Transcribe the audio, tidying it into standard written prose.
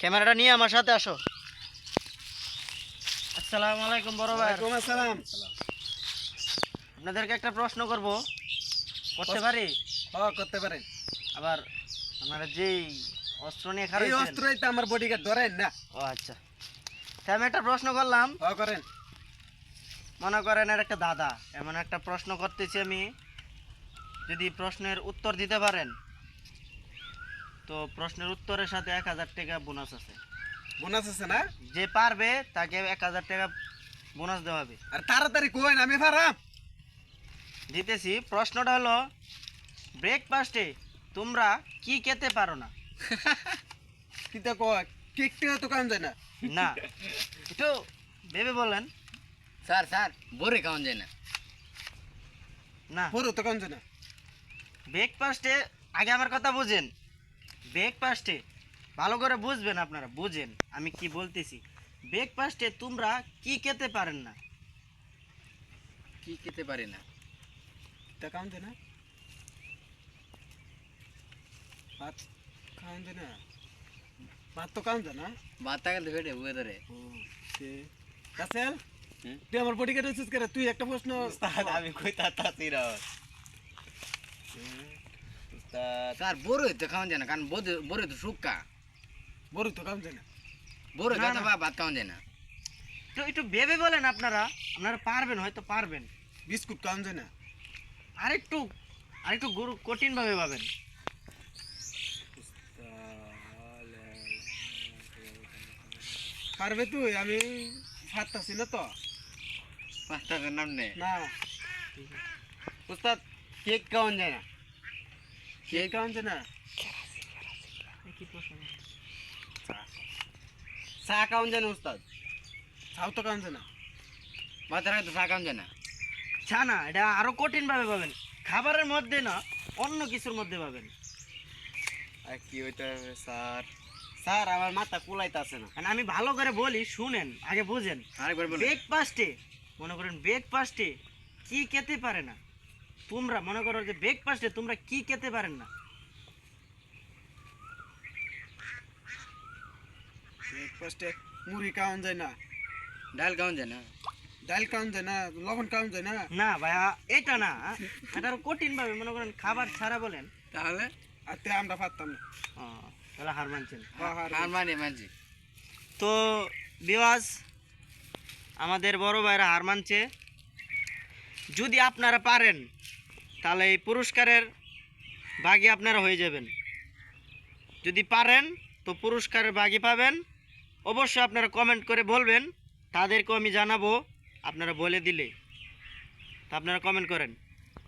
ক্যামেরাটা নিয়ে আমার সাথে আসো। আসসালামু আলাইকুম বড় ভাই। ওয়ালাইকুম আসসালাম। আপনাদেরকে একটা প্রশ্ন করব, করতে পারি? হ্যাঁ, করতে পারেন। আবার আপনারা যেই অস্ত্র নিয়ে এই খারাপ অস্ত্রই তো আমার বডিগার্ড ধরেন না। ও আচ্ছা, তা আমি একটা প্রশ্ন করলাম। হ্যাঁ, করেন। মনে করেন এর একটা দাদা, এমন একটা প্রশ্ন করতেছি আমি, যদি প্রশ্নের উত্তর দিতে পারেন তো প্রশ্নের উত্তরের সাথে 1000 টাকা বোনাস আছে। বোনাস আছে না? যে পারবে তাকে 1000 টাকা বোনাস দেওয়া হবে। আর তাড়াতাড়ি কোয়েন, আমি পারাম। দিতেছি। প্রশ্নটা হলো, ব্রেকফাস্টে তোমরা কি খেতে পারো না? কিতা কয়, কেকটা তো কাম যায় না। না, একটু ভেবে বলেন। স্যার বরে খাওয়ান যায় না। না, বড় তো কাম যায় না। ব্রেকফাস্টে, আগে আমার কথা বুঝেন। ব্রেকফাস্টে ভালো করে বুঝবেন, আপনারা বুঝেন আমি কি বলতেছি। ব্রেকফাস্টে তোমরা কি খেতে পারেন না? কি খেতে পারি না? কিতা কাম যায় না। ভাত খাওয়ান যায় না। ভাত তো কাম যায় না। ভাত থাকলে ফেটে বুয়ে ধরে। ও, কাসেল, হুম? তুই আমার বডিগার্ড হচ্ছিস কেন? তুই একটা প্রশ্ন। আমি কই তাতাছি রস। স্যার বড়ই তো খাওয়ান যায় না, কারণ বড়ই তো শুক্কা। বড় তো কাম যায় না। বড়ই না, খাওয়াতে না। ভাত খাওয়ান যায় না। তো একটু ভেবে বলেন, আপনারা আপনারা পারবেন, হয়তো পারবেন। বিস্কুট কাম যায় না। আরেকটু আরেকটু গুরু কঠিনভাবে ভাবেন। পারবে তুই? আমি পারতাছি না তো। পাঁচটার নাম নেই। না, উস্তাদ কেক খাওয়ান যায় না। কেক কাম যায় না। চা খাওয়ান যায় না উস্তাদ। চাও তো কাম যায় না। ভাত থাকলে তো চা খাওয়ান যায় না। আচ্ছা, না, এটা আরো কঠিনভাবে ভাবেন। খাবারের মধ্যে না, অন্য কিছুর মধ্যে ভাবেন। আর কি ওইটা স্যার? স্যার আমার মাথা কুলাইতেছে না। কারণ আমি ভালো করে বলি, শুনেন, আগে বুঝেন। আরেকবার বলুন। ব্রেকফাস্টে, মনে করেন ব্রেকফাস্টে কি খেতে পারে না তোমরা? মনে করো যে ব্রেকফাস্টে তোমরা কি খেতে পারেন না? ব্রেকফাস্টে মুড়ি কাম যায় না। ডাল খাওয়ান যায় না। ডাল কাম যায় না। লবণ কাম যায় না। না ভাইয়া, এটা না, এটা আরো কঠিন ভাবে মনে করেন খাবার ছাড়া বলেন। তাহলে আর তে আমরা পারতাম না। তাহলে হার মানছেন। আর মানে মানছি। তো বিওয়াজ, আমাদের বড় ভাইরা হার মানছে। যদি আপনারা পারেন তাহলে এই পুরস্কারের ভাগী আপনারা হয়ে যাবেন। যদি পারেন তো পুরস্কারের ভাগী পাবেন। অবশ্যই আপনারা কমেন্ট করে বলবেন, তাদেরকেও আমি জানাবো আপনারা বলে দিলে। তা আপনারা কমেন্ট করেন।